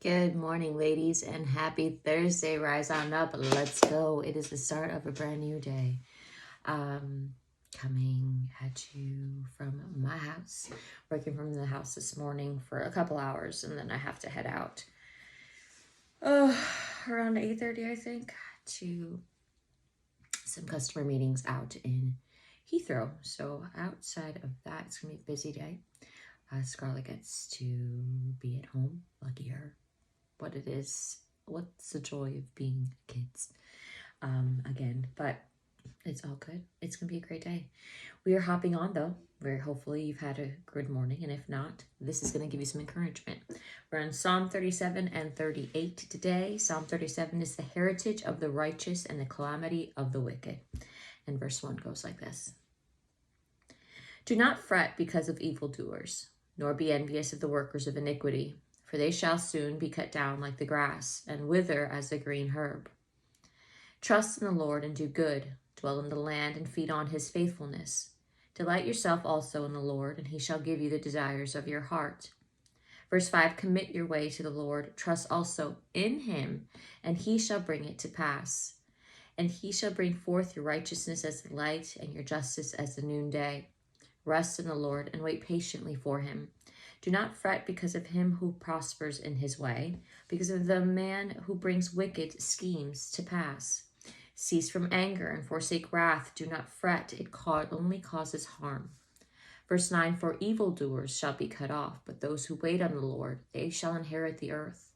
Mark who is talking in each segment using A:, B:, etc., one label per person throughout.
A: Good morning, ladies, and happy Thursday. Rise on up. Let's go. It is the start of a brand new day. Coming at you from my house. Working from the house this morning for a couple hours, and then I have to head out around 8:30, I think, to some customer meetings out in Heathrow. So outside of that, it's going to be a busy day. Scarlett gets to be at home. Lucky her. What's the joy of being kids again, but it's all good. It's gonna be a great day. We are hopping on though, where hopefully you've had a good morning, and if not, this is going to give you some encouragement. We're in Psalm 37 and 38 today. Psalm 37 is the heritage of the righteous and the calamity of the wicked, and verse 1 goes like this: Do not fret because of evildoers, nor be envious of the workers of iniquity, for they shall soon be cut down like the grass, and wither as the green herb. Trust in the Lord and do good. Dwell in the land and feed on his faithfulness. Delight yourself also in the Lord, and he shall give you the desires of your heart. Verse 5, Commit your way to the Lord. Trust also in him, and he shall bring it to pass. And he shall bring forth your righteousness as the light, and your justice as the noonday. Rest in the Lord and wait patiently for him. Do not fret because of him who prospers in his way, because of the man who brings wicked schemes to pass. Cease from anger and forsake wrath. Do not fret, it only causes harm. Verse 9, For evildoers shall be cut off, but those who wait on the Lord, they shall inherit the earth.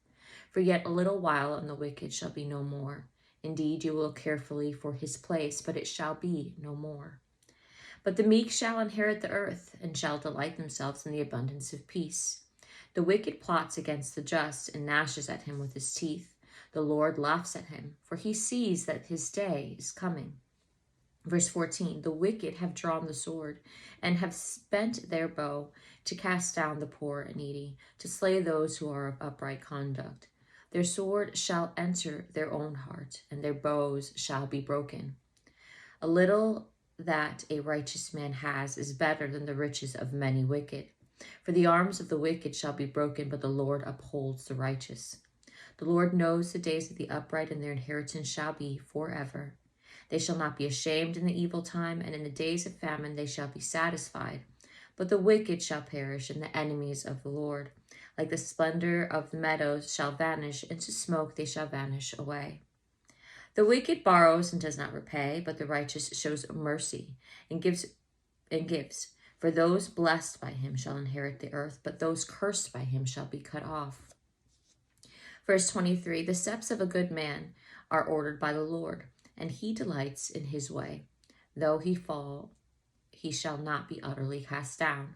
A: For yet a little while, and the wicked shall be no more. Indeed, you will look carefully for his place, but it shall be no more. But the meek shall inherit the earth, and shall delight themselves in the abundance of peace. The wicked plots against the just, and gnashes at him with his teeth. The Lord laughs at him, for he sees that his day is coming. Verse 14, The wicked have drawn the sword, and have spent their bow, to cast down the poor and needy, to slay those who are of upright conduct. Their sword shall enter their own heart, and their bows shall be broken. A little that a righteous man has is better than the riches of many wicked. For the arms of the wicked shall be broken, but the Lord upholds the righteous. The Lord knows the days of the upright, and their inheritance shall be forever. They shall not be ashamed in the evil time, and in the days of famine they shall be satisfied. But the wicked shall perish, and the enemies of the Lord. Like the splendor of the meadows shall vanish, into smoke they shall vanish away. The wicked borrows and does not repay, but the righteous shows mercy and gives. For those blessed by him shall inherit the earth, but those cursed by him shall be cut off. Verse 23, The steps of a good man are ordered by the Lord, and he delights in his way. Though he fall, he shall not be utterly cast down.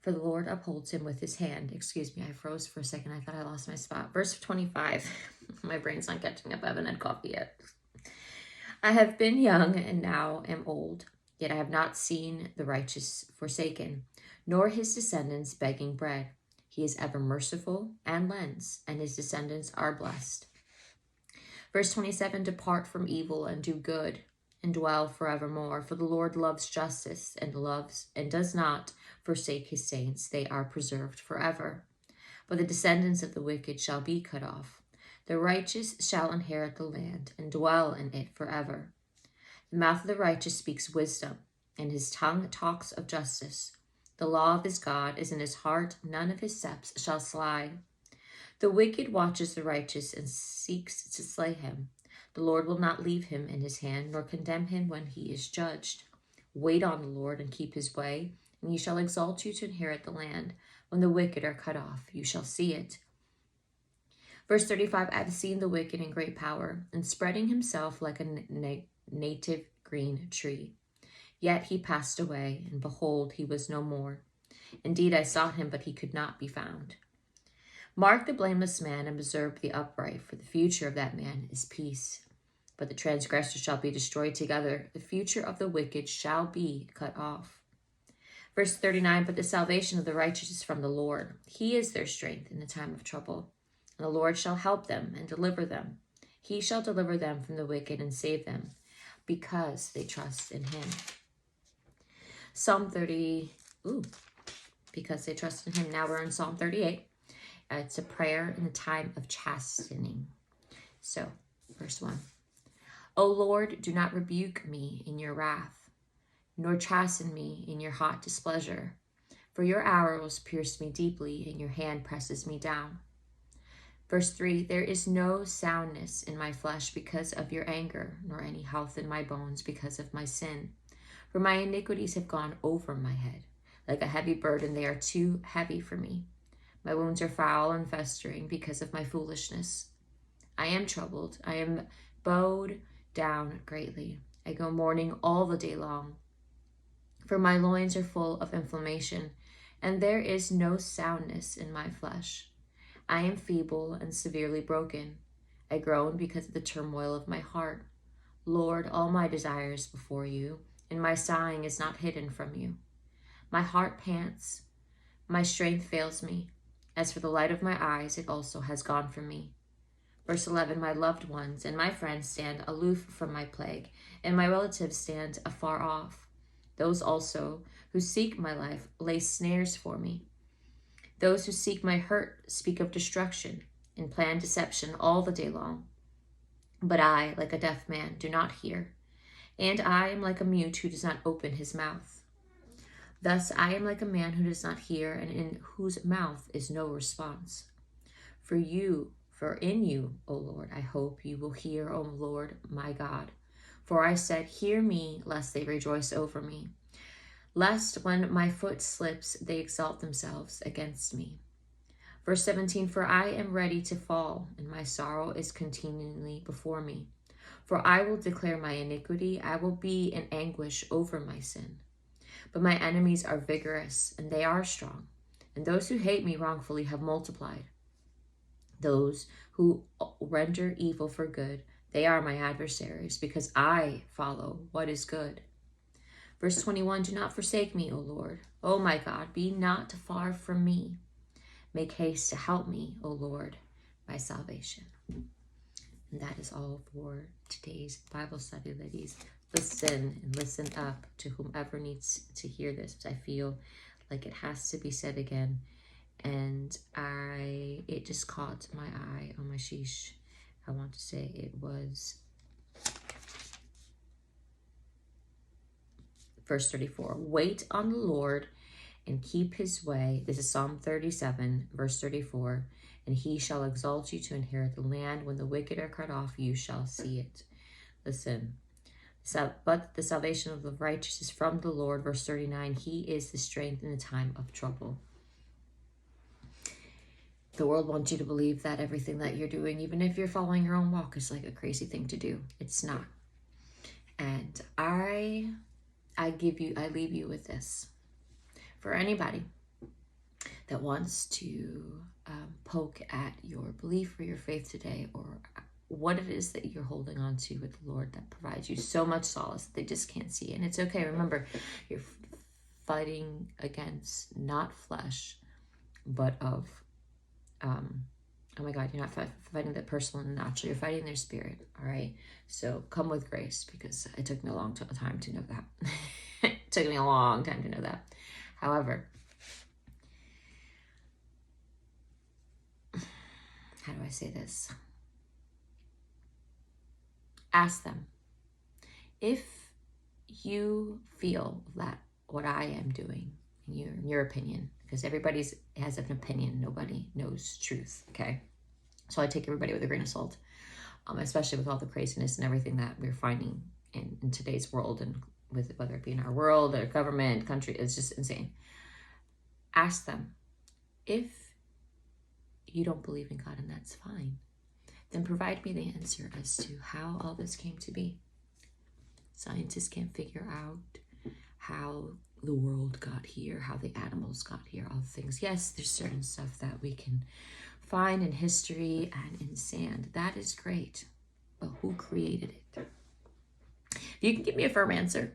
A: For the Lord upholds him with his hand. Excuse me, I froze for a second. I thought I lost my spot. Verse 25. My brain's not catching up. I haven't had coffee yet. I have been young and now am old, yet I have not seen the righteous forsaken, nor his descendants begging bread. He is ever merciful and lends, and his descendants are blessed. Verse 27, Depart from evil and do good, and dwell forevermore. For the Lord loves justice and does not forsake his saints. They are preserved forever. But the descendants of the wicked shall be cut off. The righteous shall inherit the land and dwell in it forever. The mouth of the righteous speaks wisdom, and his tongue talks of justice. The law of his God is in his heart. None of his steps shall slide. The wicked watches the righteous and seeks to slay him. The Lord will not leave him in his hand, nor condemn him when he is judged. Wait on the Lord and keep his way, and he shall exalt you to inherit the land. When the wicked are cut off, you shall see it. Verse 35, I have seen the wicked in great power, and spreading himself like a native green tree. Yet he passed away, and behold, he was no more. Indeed, I sought him, but he could not be found. Mark the blameless man and observe the upright, for the future of that man is peace. But the transgressors shall be destroyed together. The future of the wicked shall be cut off. Verse 39, But the salvation of the righteous is from the Lord. He is their strength in the time of trouble. And the Lord shall help them and deliver them. He shall deliver them from the wicked and save them, because they trust in him. Psalm 30, because they trust in him. Now we're in Psalm 38. It's a prayer in the time of chastening. So, verse 1. O Lord, do not rebuke me in your wrath, nor chasten me in your hot displeasure. For your arrows pierce me deeply, and your hand presses me down. Verse 3, there is no soundness in my flesh because of your anger, nor any health in my bones because of my sin. For my iniquities have gone over my head. Like a heavy burden, they are too heavy for me. My wounds are foul and festering because of my foolishness. I am troubled. I am bowed down greatly. I go mourning all the day long. For my loins are full of inflammation, and there is no soundness in my flesh. I am feeble and severely broken. I groan because of the turmoil of my heart. Lord, all my desires before you, and my sighing is not hidden from you. My heart pants, my strength fails me. As for the light of my eyes, it also has gone from me. Verse 11, my loved ones and my friends stand aloof from my plague, and my relatives stand afar off. Those also who seek my life lay snares for me. Those who seek my hurt speak of destruction and plan deception all the day long. But I, like a deaf man, do not hear, and I am like a mute who does not open his mouth. Thus I am like a man who does not hear, and in whose mouth is no response. For in you, O Lord, I hope you will hear, O Lord, my God. For I said, hear me, lest they rejoice over me. Lest when my foot slips, they exalt themselves against me. Verse 17, for I am ready to fall, and my sorrow is continually before me. For I will declare my iniquity, I will be in anguish over my sin. But my enemies are vigorous, and they are strong, and those who hate me wrongfully have multiplied. Those who render evil for good, they are my adversaries, because I follow what is good. Verse 21, do not forsake me, O Lord. O my God, be not far from me. Make haste to help me, O Lord, my salvation. And that is all for today's Bible study, ladies. Listen and listen up to whomever needs to hear this. I feel like it has to be said again. And it just caught my eye. Oh my sheesh. I want to say it was verse 34. Wait on the Lord and keep his way. This is Psalm 37, verse 34. And he shall exalt you to inherit the land. When the wicked are cut off, you shall see it. Listen. But the salvation of the righteous is from the Lord. Verse 39. He is the strength in the time of trouble. The world wants you to believe that everything that you're doing, even if you're following your own walk, is like a crazy thing to do. It's not. And I leave you with this. For anybody that wants to poke at your belief or your faith today, or what it is that you're holding on to with the Lord that provides you so much solace that they just can't see. And it's okay. Remember, you're fighting against not flesh, but of oh my God, you're not fighting the personal and natural. You're fighting their spirit, all right? So come with grace, because it took me a long time to know that. It took me a long time to know that. However, how do I say this? Ask them. If you feel that what I am doing, in your opinion, because everybody has an opinion, nobody knows truth, okay? So I take everybody with a grain of salt, especially with all the craziness and everything that we're finding in today's world, and with whether it be in our world or government, country, it's just insane. Ask them. If you don't believe in God, and that's fine, then provide me the answer as to how all this came to be. Scientists can't figure out how the world got here, how the animals got here, all things. Yes, there's certain stuff that we can find in history and in sand. That is great. But who created it? You can give me a firm answer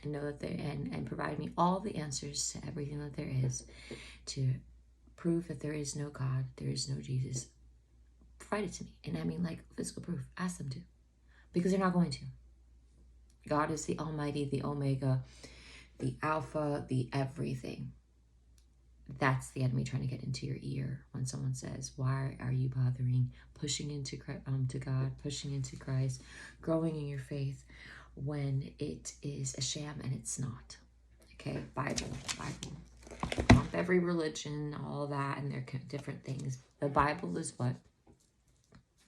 A: and know that and provide me all the answers to everything that there is to prove that there is no God, there is no Jesus. Provide it to me. And I mean like physical proof. Ask them to. Because they're not going to. God is the Almighty, the Omega, the Alpha, the everything. That's the enemy trying to get into your ear when someone says, why are you bothering pushing into to God, pushing into Christ, growing in your faith, when it is a sham and it's not. Okay, Bible. Bump every religion, all that, and their different things. The Bible is what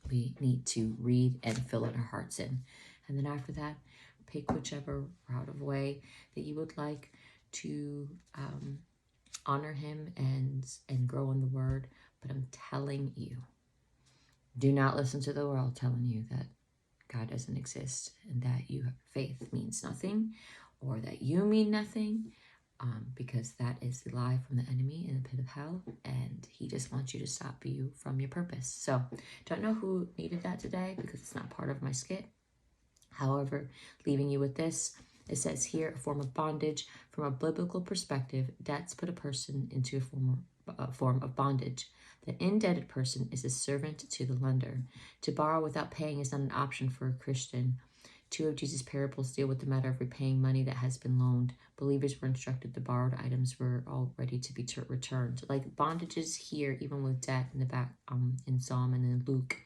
A: we need to read and fill in our hearts in. And then after that, pick whichever route of way that you would like to honor him and grow in the word. But I'm telling you, do not listen to the world telling you that God doesn't exist and that faith means nothing, or that you mean nothing, because that is the lie from the enemy in the pit of hell, and he just wants you to stop you from your purpose. So don't know who needed that today, because it's not part of my skit. However, leaving you with this, it says here, a form of bondage. From a biblical perspective, debts put a person into a form of bondage. The indebted person is a servant to the lender. To borrow without paying is not an option for a Christian. 2 of Jesus' parables deal with the matter of repaying money that has been loaned. Believers were instructed the borrowed items were all ready to be returned. Like bondages here, even with debt in the back, in Psalm and in Luke,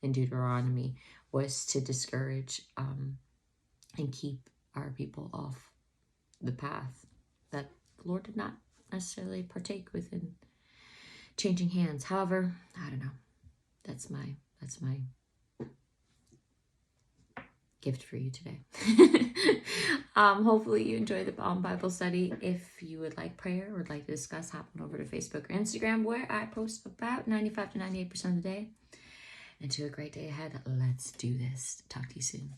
A: in Deuteronomy, was to discourage and keep our people off the path that the Lord did not necessarily partake within changing hands. However, I don't know. That's my gift for you today. Hopefully you enjoy the Bible study. If you would like prayer or would like to discuss, hop on over to Facebook or Instagram, where I post about 95 to 98% of the day. And to a great day ahead. Let's do this. Talk to you soon.